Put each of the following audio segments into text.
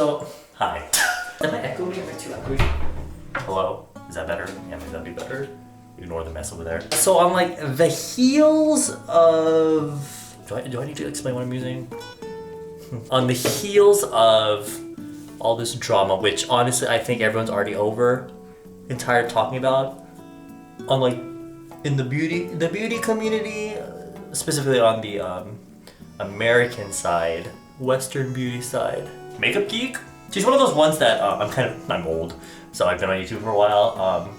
So, hi. Am I echoing? Am I too echoey? Hello? Is that better? Yeah, maybe that'd be better. Ignore the mess over there. So on like the heels of... Do I need to explain what I'm using? On the heels of all this drama, which honestly I think everyone's already and tired of talking about, on like in the beauty community, specifically on the American side, Western beauty side. Makeup Geek? She's one of those ones that I'm old, so I've been on YouTube for a while.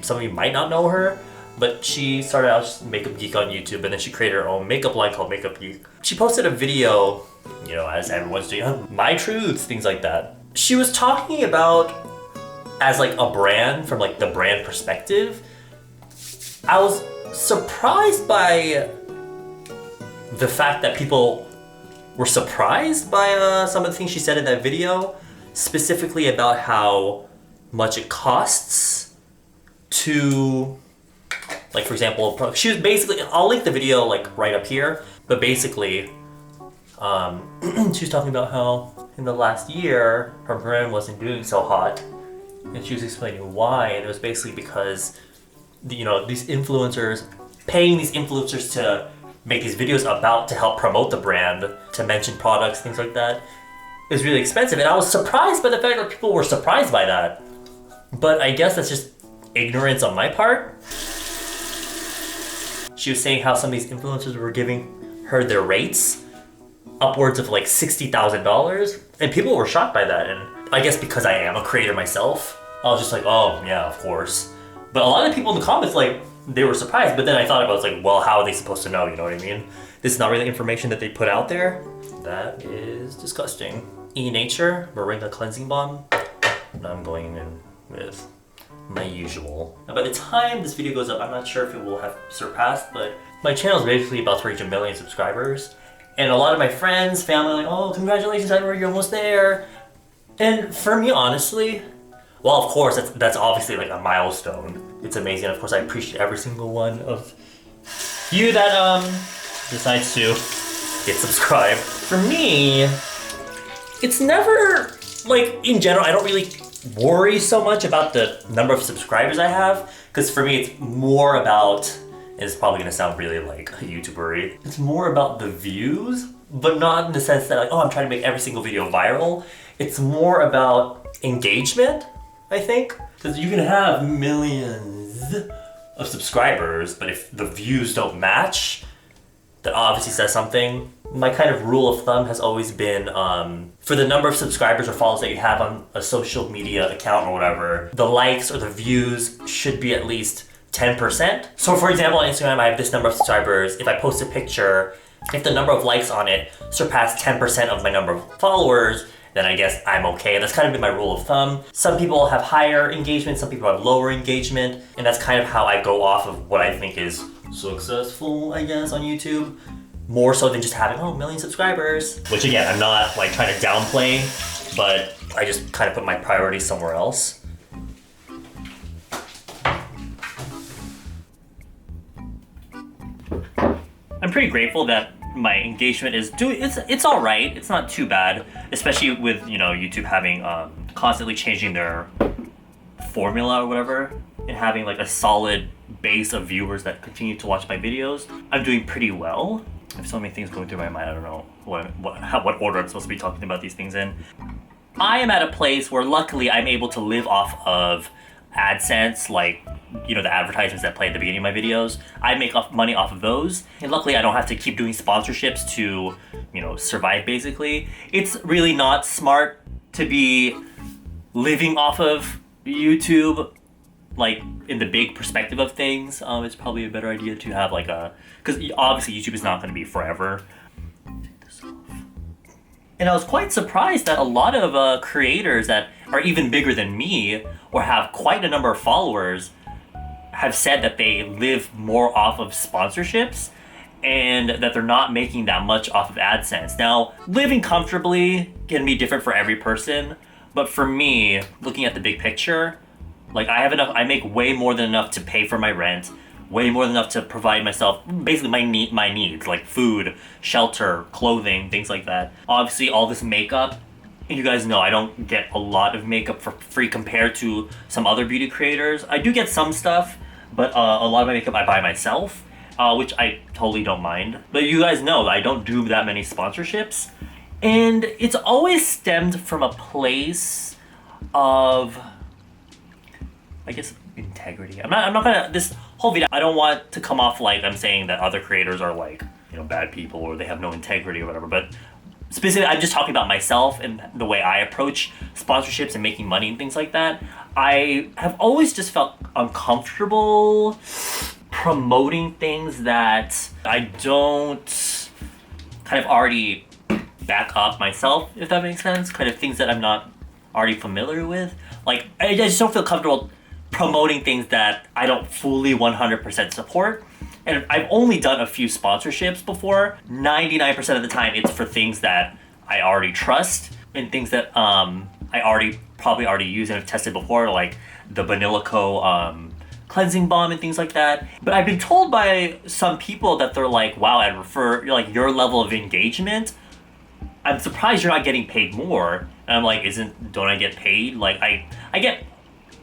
Some of you might not know her, but she started out as Makeup Geek on YouTube, and then she created her own makeup line called Makeup Geek. She posted a video, you know, as everyone's doing, my truths, things like that. She was talking about, as like a brand, from like the brand perspective, I was surprised by the fact that people were surprised by some of the things she said in that video, specifically about how much it costs to, like for example, she was basically, I'll link the video like right up here, but basically she was talking about how in the last year her brand wasn't doing so hot, and she was explaining why, and it was basically because you know, these influencers, paying these influencers to make these videos to help promote the brand, to mention products, things like that, is really expensive. And I was surprised by the fact that people were surprised by that. But I guess that's just ignorance on my part. She was saying how some of these influencers were giving her their rates upwards of like $60,000, and people were shocked by that. And I guess because I am a creator myself, I was just like, oh yeah, of course. But a lot of people in the comments, like, they were surprised, but then I thought about it, like, well, how are they supposed to know, you know what I mean? This is not really information that they put out there. That is disgusting. E-Nature, Marlena Cleansing Balm. I'm going in with my usual. Now, by the time this video goes up, I'm not sure if it will have surpassed, but my channel is basically about to reach 1 million subscribers. And a lot of my friends, family, are like, oh, congratulations, Edward, you're almost there. And for me, honestly, well, of course, that's obviously like a milestone. It's amazing. Of course, I appreciate every single one of you that decides to get subscribed. For me, it's never, like, in general, I don't really worry so much about the number of subscribers I have, because for me, it's more about, and it's probably gonna sound really like a YouTuber-y, it's more about the views, but not in the sense that like, oh, I'm trying to make every single video viral. It's more about engagement, I think. Because you can have millions of subscribers, but if the views don't match, that obviously says something. My kind of rule of thumb has always been, for the number of subscribers or followers that you have on a social media account or whatever, the likes or the views should be at least 10%. So for example, on Instagram, I have this number of subscribers. If I post a picture, if the number of likes on it surpass 10% of my number of followers, then I guess I'm okay. That's kind of been my rule of thumb. Some people have higher engagement, some people have lower engagement, and that's kind of how I go off of what I think is successful, I guess, on YouTube. More so than just having, oh, 1 million subscribers. Which again, I'm not like trying to downplay, but I just kind of put my priorities somewhere else. I'm pretty grateful that my engagement is it's all right. It's not too bad, especially with, you know, YouTube having constantly changing their formula or whatever, and having like a solid base of viewers that continue to watch my videos. I'm doing pretty well. I have so many things going through my mind. I don't know what order I'm supposed to be talking about these things in. I am at a place where luckily I'm able to live off of AdSense, like, you know, the advertisements that play at the beginning of my videos. I make money off of those, and luckily I don't have to keep doing sponsorships to, you know, survive basically. It's really not smart to be living off of YouTube, like in the big perspective of things. It's probably a better idea to have like because obviously YouTube is not going to be forever. Take this off. And I was quite surprised that a lot of creators that are even bigger than me or have quite a number of followers have said that they live more off of sponsorships and that they're not making that much off of AdSense. Now, living comfortably can be different for every person, but for me, looking at the big picture, like I make way more than enough to pay for my rent, way more than enough to provide myself basically my needs, like food, shelter, clothing, things like that. Obviously, all this makeup You guys know I don't get a lot of makeup for free compared to some other beauty creators. I do get some stuff, but a lot of my makeup I buy myself, which I totally don't mind. But you guys know that I don't do that many sponsorships. And it's always stemmed from a place of, I guess, integrity. I'm not gonna, this whole video, I don't want to come off like I'm saying that other creators are like, bad people or they have no integrity or whatever, but specifically, I'm just talking about myself and the way I approach sponsorships and making money and things like that. I have always just felt uncomfortable promoting things that I don't kind of already back up myself, if that makes sense. Kind of things that I'm not already familiar with. Like, I just don't feel comfortable promoting things that I don't fully 100% support. And I've only done a few sponsorships before. 99% of the time, it's for things that I already trust and things that I probably already used and have tested before, like the Vanilla Co. Cleansing balm and things like that. But I've been told by some people that they're like, wow, I'd refer like your level of engagement, I'm surprised you're not getting paid more. And I'm like, don't I get paid? Like I get,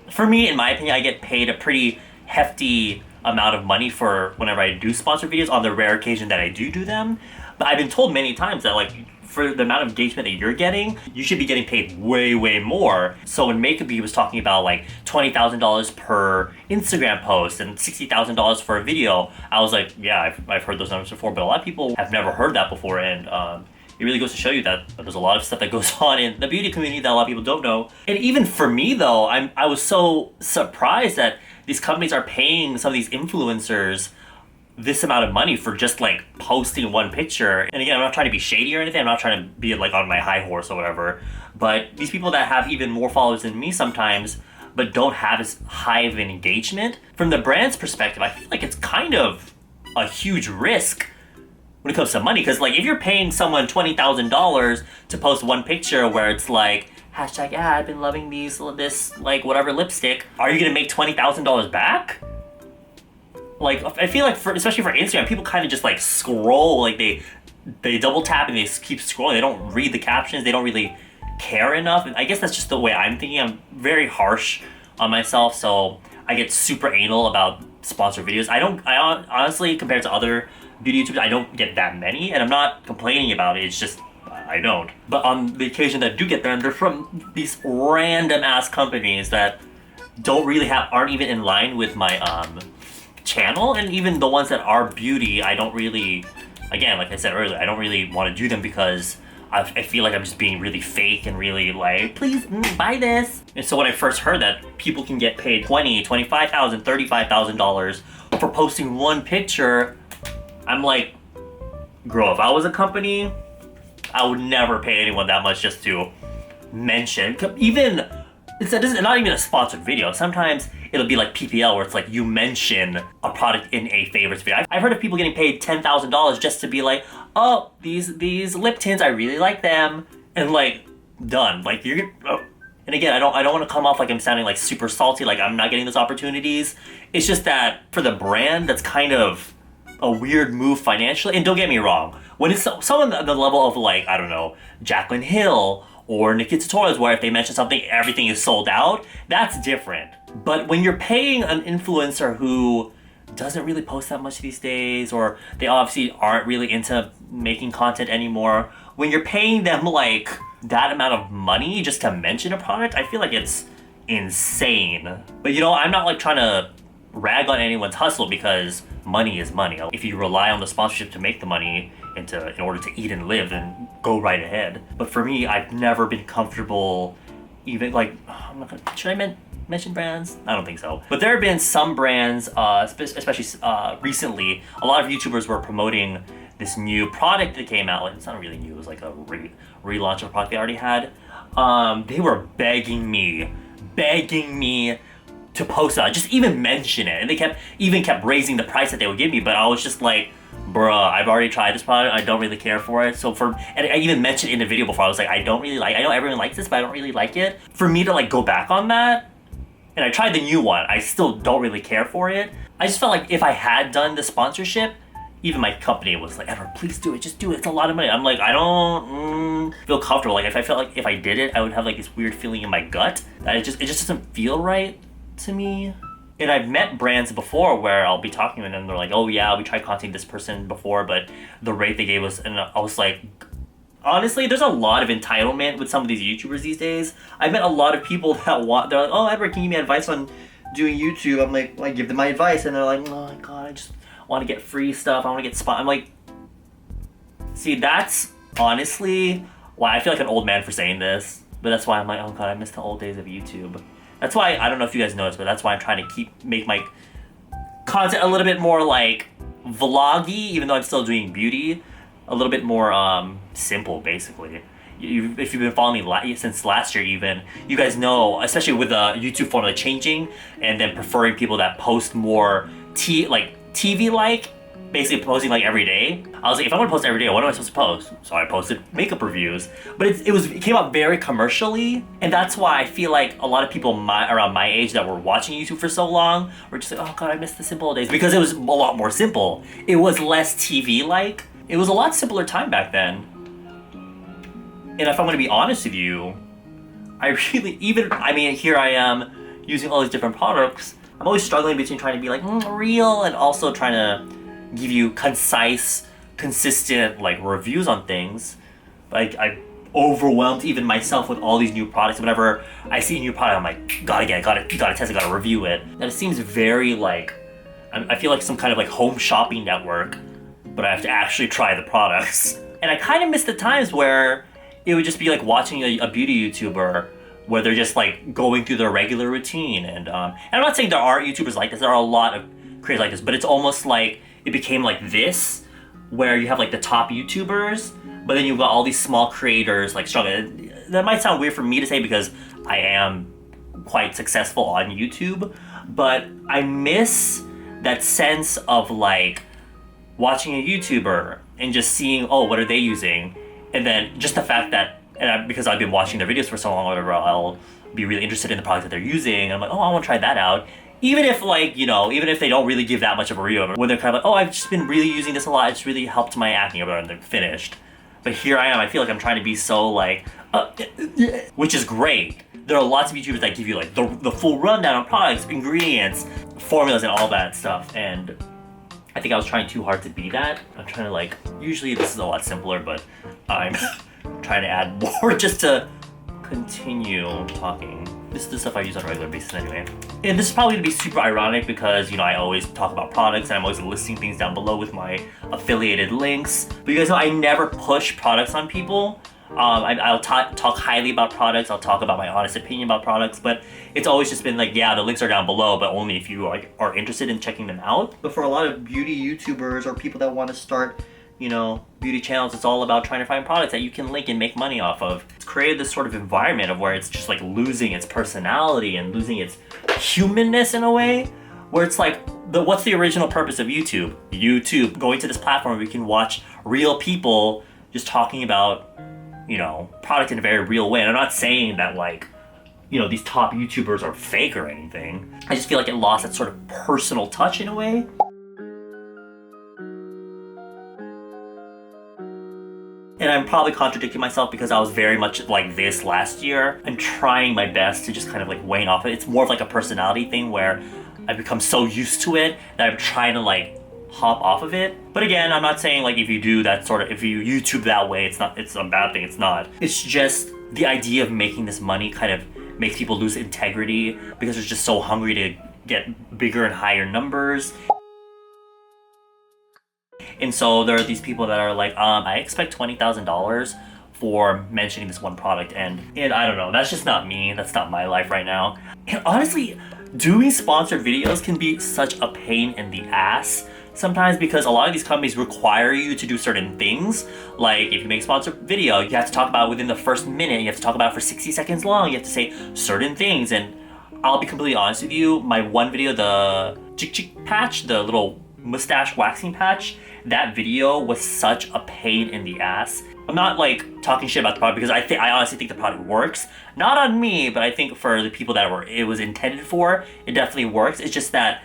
for me, in my opinion, I get paid a pretty hefty amount of money for whenever I do sponsor videos on the rare occasion that I do them. But I've been told many times that like for the amount of engagement that you're getting, you should be getting paid way, way more. So when Makeup Bee was talking about like $20,000 per Instagram post and $60,000 for a video, I was like, yeah, I've heard those numbers before, but a lot of people have never heard that before. And it really goes to show you that there's a lot of stuff that goes on in the beauty community that a lot of people don't know. And even for me though, I was so surprised that these companies are paying some of these influencers this amount of money for just like posting one picture. And again, I'm not trying to be shady or anything. I'm not trying to be like on my high horse or whatever. But these people that have even more followers than me sometimes, but don't have as high of an engagement, from the brand's perspective, I feel like it's kind of a huge risk when it comes to money. Because like if you're paying someone $20,000 to post one picture where it's like, hashtag ad, I've been loving this like whatever lipstick, are you gonna make $20,000 back? Like I feel like especially for Instagram, people kind of just like scroll, like they double tap and they keep scrolling. They don't read the captions. They don't really care enough. And I guess that's just the way I'm thinking. I'm very harsh on myself, so I get super anal about sponsored videos. I honestly, compared to other beauty YouTubers, I don't get that many, and I'm not complaining about it. It's just I don't. But on the occasion that I do get them, they're from these random ass companies that aren't even in line with my channel. And even the ones that are beauty, I don't really, again, like I said earlier, I don't really want to do them because I feel like I'm just being really fake and really like, please buy this. And so when I first heard that people can get paid $20,000, $25,000, $35,000 for posting one picture, I'm like, girl, if I was a company, I would never pay anyone that much just to mention. Even, it's not even a sponsored video. Sometimes it'll be like PPL where it's like you mention a product in a favorites video. I've heard of people getting paid $10,000 just to be like, oh, these lip tints, I really like them, and like done. Like you're, and again, I don't want to come off like I'm sounding like super salty, like I'm not getting those opportunities. It's just that for the brand, that's kind of a weird move financially. And don't get me wrong, when it's someone at the level of like, I don't know, Jaclyn Hill or Nikki Tutorials, where if they mention something, everything is sold out, that's different. But when you're paying an influencer who doesn't really post that much these days, or they obviously aren't really into making content anymore, when you're paying them like that amount of money just to mention a product, I feel like it's insane. But I'm not like trying to rag on anyone's hustle, because money is money. If you rely on the sponsorship to make the money in order to eat and live, then go right ahead. But for me, I've never been comfortable even like, should I mention brands? I don't think so. But there have been some brands, especially recently, a lot of YouTubers were promoting this new product that came out. It's not really new, it was like a relaunch of a product they already had. They were begging me to post it, just even mention it. And they kept raising the price that they would give me, but I was just like, bruh, I've already tried this product, I don't really care for it. And I even mentioned in the video before, I was like, I know everyone likes this, but I don't really like it. For me to like go back on that, and I tried the new one, I still don't really care for it. I just felt like if I had done the sponsorship, even my company was like, Edward, please do it, just do it, it's a lot of money. I'm like, I don't feel comfortable. Like, if I felt like if I did it, I would have like this weird feeling in my gut that it just doesn't feel right to me. And I've met brands before where I'll be talking to them and they're like, oh yeah, we tried contacting this person before, but the rate they gave us, and I was like, honestly, there's a lot of entitlement with some of these YouTubers these days. I met a lot of people that they're like, oh, Edward, can you give me advice on doing YouTube? I'm like, I give them my advice, and they're like, oh my god, I just want to get free stuff. I want to get spot. I'm like, see, that's honestly why I feel like an old man for saying this, but that's why I'm like, oh god, I miss the old days of YouTube. That's why, I don't know if you guys noticed, but that's why I'm trying to make my content a little bit more like vloggy, even though I'm still doing beauty, a little bit more simple, basically. If you've been following me since last year even, you guys know, especially with the YouTube formula changing and then preferring people that post more TV-like, basically posting like every day. I was like, if I'm gonna post every day, what am I supposed to post? So I posted makeup reviews, but it came out very commercially, and that's why I feel like a lot of people around my age that were watching YouTube for so long were just like, oh god, I miss the simple days, because it was a lot more simple. It was less TV-like. It was a lot simpler time back then. And if I'm gonna be honest with you, I mean, here I am using all these different products. I'm always struggling between trying to be like real and also trying to give you concise, consistent like reviews on things. Like, I overwhelmed even myself with all these new products. Whenever I see a new product, I'm like, gotta test it, gotta review it. And it seems very like, I feel like some kind of like home shopping network, but I have to actually try the products. And I kind of miss the times where it would just be like watching a beauty YouTuber where they're just like going through their regular routine. And I'm not saying there aren't YouTubers like this. There are a lot of creators like this, but it's almost like it became like this, where you have like the top YouTubers, but then you've got all these small creators like struggling. That might sound weird for me to say because I am quite successful on YouTube, but I miss that sense of like watching a YouTuber and just seeing, oh, what are they using? And then just the fact that, because I've been watching their videos for so long, or whatever, I'll be really interested in the products that they're using. And I'm like, oh, I want to try that out. Even if like, even if they don't really give that much of a review, when they're kind of like, oh, I've just been really using this a lot, it's really helped my acne, or and they're finished. But here I am, I feel like I'm trying to be so like, which is great. There are lots of YouTubers that give you like the full rundown on products, ingredients, formulas, and all that stuff. And I think I was trying too hard to be that. I'm trying to like, usually this is a lot simpler, but I'm trying to add more just to continue talking. This is the stuff I use on a regular basis anyway. And this is probably gonna be super ironic because, I always talk about products and I'm always listing things down below with my affiliated links. But you guys know I never push products on people. I'll talk highly about products, I'll talk about my honest opinion about products, but it's always just been like, yeah, the links are down below, but only if you are interested in checking them out. But for a lot of beauty YouTubers or people that want to start, beauty channels, it's all about trying to find products that you can link and make money off of. It's created this sort of environment of where it's just like losing its personality and losing its humanness in a way, where it's like, what's the original purpose of YouTube? YouTube, going to this platform where we can watch real people just talking about product in a very real way. And I'm not saying that like, these top YouTubers are fake or anything. I just feel like it lost that sort of personal touch in a way. And I'm probably contradicting myself because I was very much like this last year. I'm trying my best to just kind of like wane off it. It's more of like a personality thing where I've become so used to it that I'm trying to like hop off of it. But again, I'm not saying like if you do that sort of, if you YouTube that way, it's a bad thing, it's not. It's just the idea of making this money kind of makes people lose integrity because they're just so hungry to get bigger and higher numbers. And so there are these people that are like, I expect $20,000 for mentioning this one product, and I don't know, that's just not me, that's not my life right now. And honestly, doing sponsored videos can be such a pain in the ass sometimes because a lot of these companies require you to do certain things. Like if you make a sponsored video, you have to talk about it within the first minute, you have to talk about it for 60 seconds long, you have to say certain things. And I'll be completely honest with you, my one video, the Geek patch, the little mustache waxing patch, that video was such a pain in the ass. I'm not like talking shit about the product because I honestly think the product works. Not on me, but I think for the people that it was intended for, it definitely works. It's just that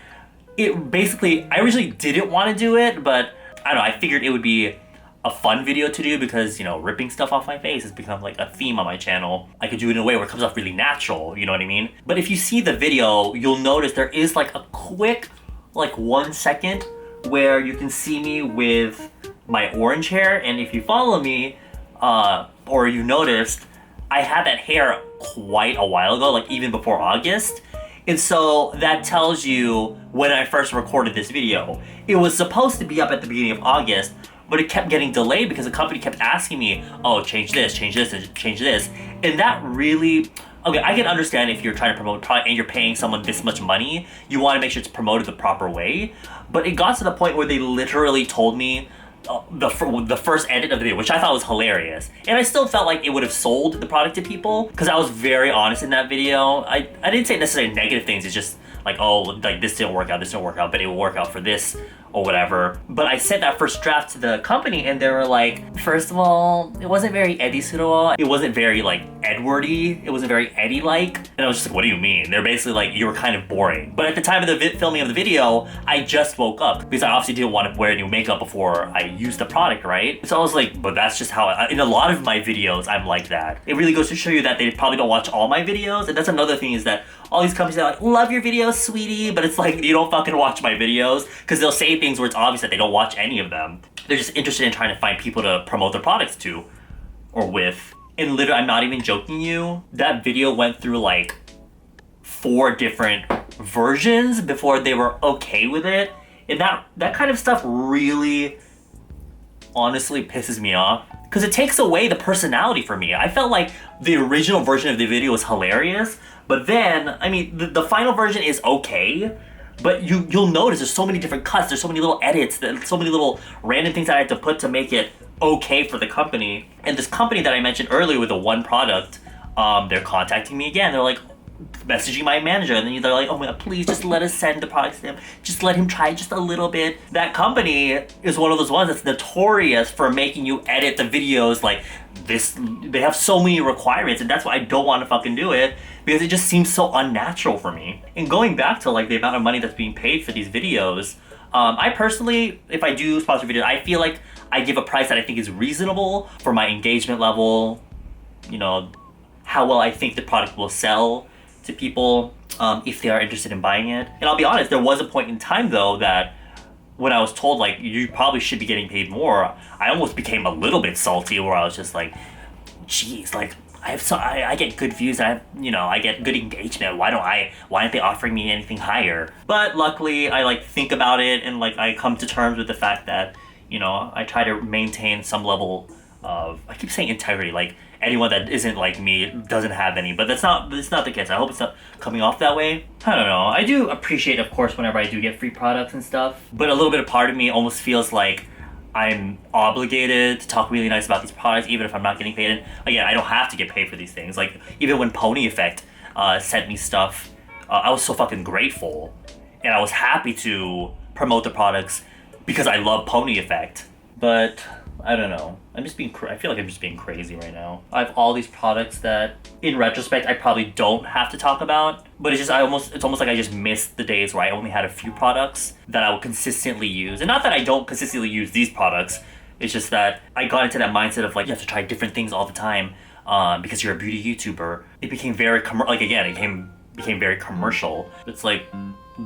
it basically, I originally didn't want to do it, but I don't know, I figured it would be a fun video to do because, you know, ripping stuff off my face has become like a theme on my channel. I could do it in a way where it comes off really natural, you know what I mean? But if you see the video, you'll notice there is like a quick, like 1 second where you can see me with my orange hair. And if you follow me, or you noticed, I had that hair quite a while ago, like even before August. And so that tells you when I first recorded this video. It was supposed to be up at the beginning of August, but it kept getting delayed because the company kept asking me, oh, change this, and change this. And that really, okay, I can understand if you're trying to promote a product and you're paying someone this much money, you want to make sure it's promoted the proper way. But it got to the point where they literally told me the first edit of the video, which I thought was hilarious. And I still felt like it would have sold the product to people because I was very honest in that video. I didn't say necessarily negative things, it's just like, oh, like this didn't work out, but it will work out for this or whatever. But I sent that first draft to the company and they were like, first of all, it wasn't very Eddie-suro. It wasn't very like Edwardy. It wasn't very Eddie-like. And I was just like, what do you mean? They're basically like, you were kind of boring. But at the time of the filming of the video, I just woke up because I obviously didn't want to wear new makeup before I used the product, right? So I was like, but that's just how, in a lot of my videos, I'm like that. It really goes to show you that they probably don't watch all my videos. And that's another thing is that all these companies are like, love your videos, sweetie, but it's like, you don't fucking watch my videos because they'll say things where it's obvious that they don't watch any of them. They're just interested in trying to find people to promote their products to or with. And literally, I'm not even joking you, that video went through like 4 different versions before they were okay with it. And that kind of stuff really honestly pisses me off because it takes away the personality for me. I felt like the original version of the video was hilarious, but then, I mean, the final version is okay, but you'll notice there's so many different cuts, there's so many little edits, there's so many little random things that I had to put to make it okay for the company. And this company that I mentioned earlier with the one product, they're contacting me again. They're like messaging my manager, and then they're like, oh my god, please just let us send the products to him. Just let him try just a little bit. That company is one of those ones that's notorious for making you edit the videos like this. They have so many requirements, and that's why I don't want to fucking do it, because it just seems so unnatural for me. And going back to like the amount of money that's being paid for these videos, I personally, if I do sponsor videos, I feel like I give a price that I think is reasonable for my engagement level, you know, how well I think the product will sell to people if they are interested in buying it. And I'll be honest, there was a point in time though that when I was told like you probably should be getting paid more, I almost became a little bit salty where I was just like, geez, like I get good views and I get good engagement. Why aren't they offering me anything higher? But luckily I like think about it and like I come to terms with the fact that, you know, I try to maintain some level of, I keep saying integrity, like anyone that isn't like me doesn't have any, but it's not the case. I hope it's not coming off that way. I don't know. I do appreciate, of course, whenever I do get free products and stuff, but a little bit of part of me almost feels like I'm obligated to talk really nice about these products, even if I'm not getting paid. And again, I don't have to get paid for these things. Like even when Pony Effect sent me stuff, I was so fucking grateful, and I was happy to promote the products because I love Pony Effect. But I don't know. I feel like I'm just being crazy right now. I have all these products that, in retrospect, I probably don't have to talk about. But it's almost like I just missed the days where I only had a few products that I would consistently use. And not that I don't consistently use these products. It's just that I got into that mindset of like, you have to try different things all the time because you're a beauty YouTuber. It became very, became very commercial. It's like,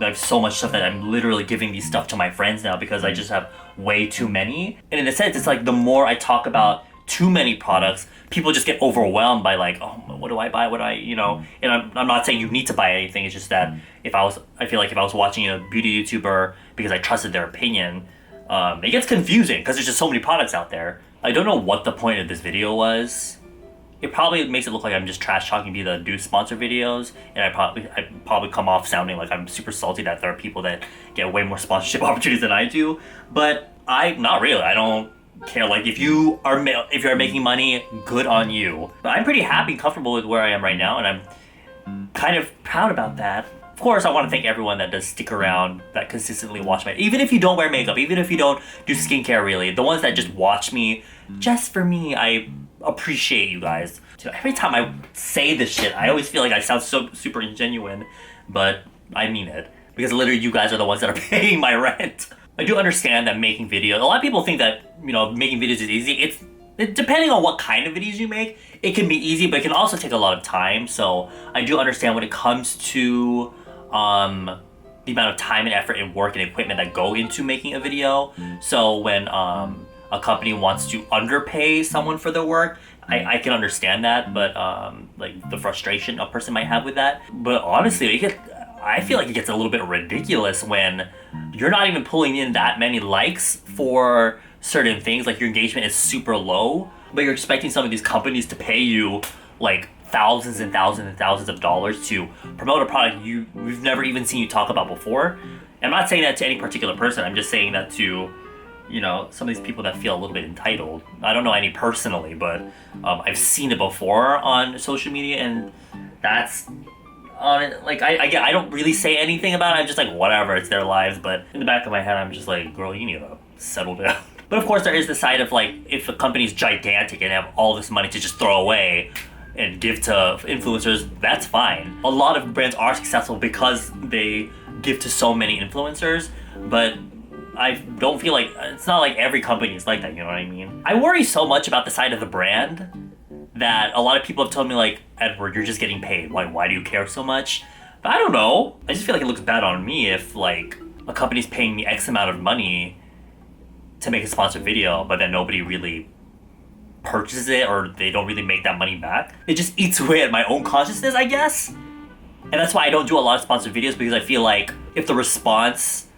I have so much stuff that I'm literally giving these stuff to my friends now because I just have way too many. And in a sense, it's like the more I talk about too many products, people just get overwhelmed by like, oh, what do I buy? And I'm not saying you need to buy anything. It's just that I feel like if I was watching a beauty YouTuber because I trusted their opinion, it gets confusing because there's just so many products out there. I don't know what the point of this video was. It probably makes it look like I'm just trash talking people that do sponsor videos, and I probably come off sounding like I'm super salty that there are people that get way more sponsorship opportunities than I do. But not really. I don't care. Like if you're making money, good on you. But I'm pretty happy and comfortable with where I am right now, and I'm kind of proud about that. Of course, I want to thank everyone that does stick around, that consistently watch my, even if you don't wear makeup, even if you don't do skincare really, the ones that just watch me just for me, I appreciate you guys. Every time I say this shit, I always feel like I sound so super ingenuine, but I mean it. Because literally you guys are the ones that are paying my rent. I do understand that making videos, a lot of people think that, you know, making videos is easy. Depending on what kind of videos you make, it can be easy, but it can also take a lot of time. So I do understand when it comes to the amount of time and effort and work and equipment that go into making a video. So when a company wants to underpay someone for their work, I can understand that, but like the frustration a person might have with that. But honestly, I feel like it gets a little bit ridiculous when you're not even pulling in that many likes for certain things. Like your engagement is super low, but you're expecting some of these companies to pay you like thousands and thousands and thousands of dollars to promote a product we've never even seen you talk about before. And I'm not saying that to any particular person. I'm just saying that to, you know, some of these people that feel a little bit entitled. I don't know any personally, but I've seen it before on social media, and that's on it. Like I don't really say anything about it. I'm just like, whatever, it's their lives. But in the back of my head, I'm just like, girl, you need to settle down. But of course, there is the side of like, if a company's gigantic and have all this money to just throw away and give to influencers, that's fine. A lot of brands are successful because they give to so many influencers, but I don't feel like, it's not like every company is like that, you know what I mean? I worry so much about the side of the brand that a lot of people have told me like, Edward, you're just getting paid. Why do you care so much? But I don't know. I just feel like it looks bad on me if like a company's paying me X amount of money to make a sponsored video, but then nobody really purchases it, or they don't really make that money back. It just eats away at my own consciousness, I guess. And that's why I don't do a lot of sponsored videos, because I feel like if the response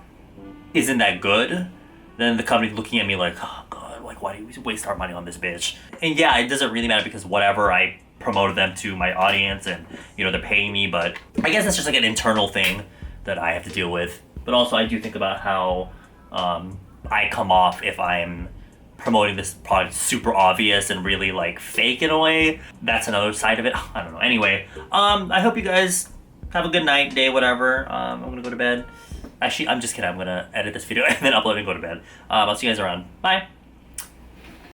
isn't that good, then the company's looking at me like, oh god, like why do you waste our money on this bitch? And yeah, it doesn't really matter because whatever, I promoted them to my audience and, you know, they're paying me, but I guess that's just like an internal thing that I have to deal with. But also I do think about how I come off if I'm promoting this product super obvious and really like fake in a way. That's another side of it. I don't know. Anyway, I hope you guys have a good night, day, whatever. I'm gonna go to bed. Actually, I'm just kidding. I'm gonna edit this video and then upload and go to bed. I'll see you guys around. Bye.